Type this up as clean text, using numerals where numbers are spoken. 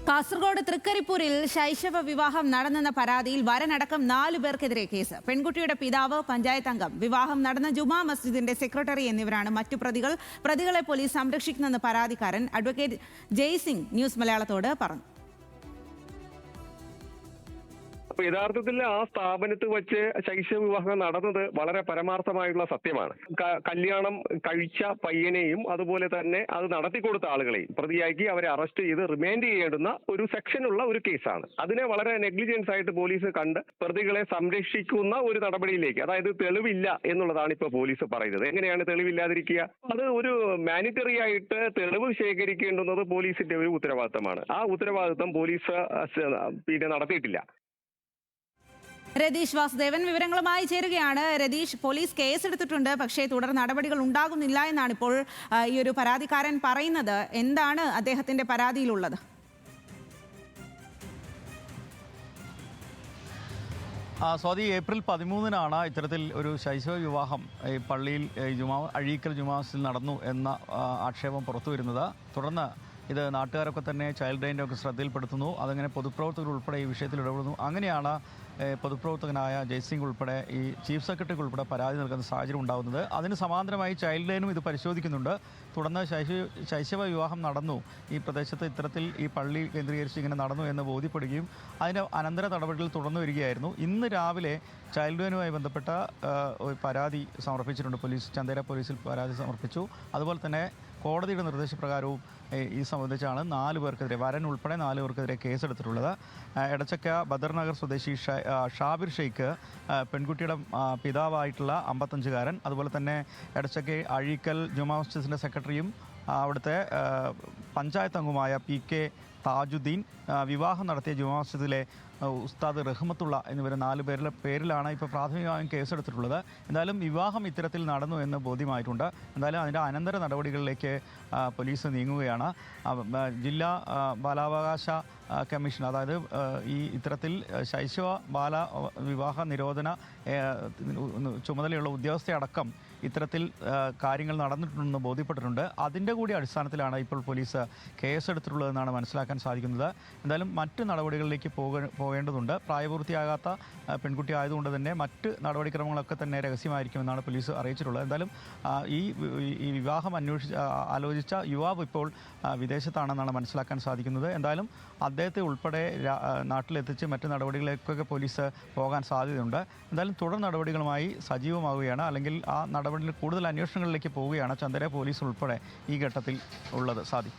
കാസർഗോഡ് തൃക്കരിപ്പൂരിൽ ശൈശവ വിവാഹം നടന്നെന്ന പരാതിയിൽ വരനടക്കം 4 പേർക്കെതിരെ കേസ്. പെൺകുട്ടിയുടെ പിതാവ്, പഞ്ചായത്ത് അംഗം, വിവാഹം നടന്ന ജുമാ മസ്ജിദിന്റെ സെക്രട്ടറി എന്നിവരാണ് മറ്റു പ്രതികൾ. പ്രതികളെ പോലീസ് സംരക്ഷിക്കുന്നെന്ന് പരാതിക്കാരൻ അഡ്വക്കേറ്റ് ജയ്സിംഗ് ന്യൂസ് മലയാളത്തോട് പറഞ്ഞു. അപ്പൊ യഥാർത്ഥത്തിൽ ആ സ്ഥാപനത്തിൽ വെച്ച് ശൈശവ വിവാഹം നടന്നത് വളരെ പരമാർത്ഥമായുള്ള സത്യമാണ്. കല്യാണം കഴിച്ച പയ്യനെയും അതുപോലെ തന്നെ അത് നടത്തിക്കൊടുത്ത ആളുകളെയും പ്രതിയാക്കി അവരെ അറസ്റ്റ് ചെയ്ത് റിമാൻഡ് ചെയ്യേണ്ടുന്ന ഒരു സെക്ഷനുള്ള ഒരു കേസാണ്. അതിനെ വളരെ നെഗ്ലിജൻസ് ആയിട്ട് പോലീസ് കണ്ട് പ്രതികളെ സംരക്ഷിക്കുന്ന ഒരു നടപടിയിലേക്ക്, അതായത് തെളിവില്ല എന്നുള്ളതാണ് ഇപ്പൊ പോലീസ് പറയുന്നത്. എങ്ങനെയാണ് തെളിവില്ലാതിരിക്കുക? അത് ഒരു മാനിറ്ററി ആയിട്ട് തെളിവ് ശേഖരിക്കേണ്ടുന്നത് പോലീസിന്റെ ഒരു ഉത്തരവാദിത്തമാണ്. ആ ഉത്തരവാദിത്തം പോലീസ് നടത്തിയിട്ടില്ല. രതീഷ് വാസുദേവൻ വിവരങ്ങളുമായി ചേരുകയാണ്. രതീഷ്, പോലീസ് കേസെടുത്തിട്ടുണ്ട്, പക്ഷേ തുടർ നടപടികൾ ഉണ്ടാകുന്നില്ല എന്നാണ് ഇപ്പോൾ ഈ ഒരു പരാതിക്കാരൻ പറയുന്നത്. എന്താണ് അദ്ദേഹത്തിന്റെ പരാതിയിലുള്ളത്? സ്വാതി, ഏപ്രിൽ 13-നാണ് ഇത്തരത്തിൽ ഒരു ശൈശവ വിവാഹം ഈ പള്ളിയിൽ അഴീക്കൽ ജുമാ മസ്ജിദിൽ നടന്നു എന്ന ആക്ഷേപം പുറത്തു വരുന്നത്. തുടർന്ന് ഇത് നാട്ടുകാരൊക്കെ തന്നെ ചൈൽഡ് ലൈൻ്റെ ഒക്കെ ശ്രദ്ധയിൽപ്പെടുത്തുന്നു. അതങ്ങനെ പൊതുപ്രവർത്തകർ ഉൾപ്പെടെ ഈ വിഷയത്തിൽ ഇടപെടുന്നു. അങ്ങനെയാണ് പൊതുപ്രവർത്തകനായ ജയ്സിംഗ് ഉൾപ്പെടെ ഈ ചീഫ് സെക്രട്ടറിക്ക് ഉൾപ്പെടെ പരാതി നൽകുന്ന സാഹചര്യം ഉണ്ടാകുന്നത്. അതിന് സമാന്തരമായി ചൈൽഡ് ലൈനും ഇത് പരിശോധിക്കുന്നുണ്ട്. തുടർന്ന് ശൈശവ വിവാഹം നടന്നു, ഈ പ്രദേശത്ത് ഇത്തരത്തിൽ ഈ പള്ളി കേന്ദ്രീകരിച്ച് ഇങ്ങനെ നടന്നു എന്ന് ബോധ്യപ്പെടുകയും അതിൻ്റെ അനന്തര നടപടികൾ തുടർന്നു വരികയായിരുന്നു. ഇന്ന് രാവിലെ ചൈൽഡ് ലൈനുമായി ബന്ധപ്പെട്ട ഒരു പരാതി സമർപ്പിച്ചിട്ടുണ്ട് പോലീസ്. ചന്ദേര പോലീസിൽ പരാതി സമർപ്പിച്ചു. അതുപോലെ തന്നെ കോടതിയുടെ നിർദ്ദേശപ്രകാരവും ഈ സംബന്ധിച്ചാണ് 4 പേർക്കെതിരെ, വരൻ ഉൾപ്പെടെ 4 പേർക്കെതിരെ കേസെടുത്തിട്ടുള്ളത്. എടച്ചക്ക ബദർനഗർ സ്വദേശി ഷാബിർ ഷെയ്ഖ്, പെൺകുട്ടിയുടെ പിതാവായിട്ടുള്ള 55-കാരൻ, അതുപോലെ തന്നെ എടച്ചക്ക അഴീക്കൽ ജുമാ മസ്ജിദിൻ്റെ സെക്രട്ടറിയും അവിടുത്തെ പഞ്ചായത്ത് അംഗവുമായ PK താജുദ്ദീൻ, വിവാഹം നടത്തിയ ജുമാ മസ്ജിദിലെ ഉസ്താദ് റഹ്മത്തുള്ള എന്നിവർ 4 പേരുടെ പേരിലാണ് ഇപ്പോൾ പ്രാഥമികമായും കേസെടുത്തിട്ടുള്ളത്. എന്തായാലും വിവാഹം ഇത്തരത്തിൽ നടന്നു എന്ന് ബോധ്യമായിട്ടുണ്ട്. എന്തായാലും അതിൻ്റെ അനന്തര നടപടികളിലേക്ക് പോലീസ് നീങ്ങുകയാണ്. ജില്ലാ ബാലാവകാശ കമ്മീഷൻ, അതായത് ഈ ഇത്തരത്തിൽ ശൈശവ ബാല വിവാഹ നിരോധന ചുമതലയുള്ള ഉദ്യോഗസ്ഥയടക്കം ഇത്തരത്തിൽ കാര്യങ്ങൾ നടന്നിട്ടുണ്ടെന്ന് ബോധ്യപ്പെട്ടിട്ടുണ്ട്. അതിൻ്റെ കൂടി അടിസ്ഥാനത്തിലാണ് ഇപ്പോൾ പോലീസ് കേസെടുത്തിട്ടുള്ളതെന്നാണ് മനസ്സിലാക്കാൻ സാധിക്കുന്നത്. എന്തായാലും മറ്റ് നടപടികളിലേക്ക് പോകേണ്ടതുണ്ട്. പ്രായപൂർത്തിയാകാത്ത പെൺകുട്ടി ആയതുകൊണ്ട് തന്നെ മറ്റ് നടപടിക്രമങ്ങളൊക്കെ തന്നെ രഹസ്യമായിരിക്കുമെന്നാണ് പോലീസ് അറിയിച്ചിട്ടുള്ളത്. എന്തായാലും ഈ വിവാഹം ആലോചിച്ച യുവാവ് ഇപ്പോൾ വിദേശത്താണെന്നാണ് മനസ്സിലാക്കാൻ സാധിക്കുന്നത്. എന്തായാലും അദ്ദേഹത്തെ ഉൾപ്പെടെ നാട്ടിലെത്തിച്ച് മറ്റ് നടപടികളിലേക്കൊക്കെ പോലീസ് പോകാൻ സാധ്യതയുണ്ട്. എന്തായാലും തുടർ നടപടികളുമായി സജീവമാവുകയാണ്, അല്ലെങ്കിൽ ആ നടപടിയിൽ കൂടുതൽ അന്വേഷണങ്ങളിലേക്ക് പോവുകയാണ് ചന്ദേര പോലീസ് ഉൾപ്പെടെ ഈ ഘട്ടത്തിൽ ഉള്ളത്. സാധി.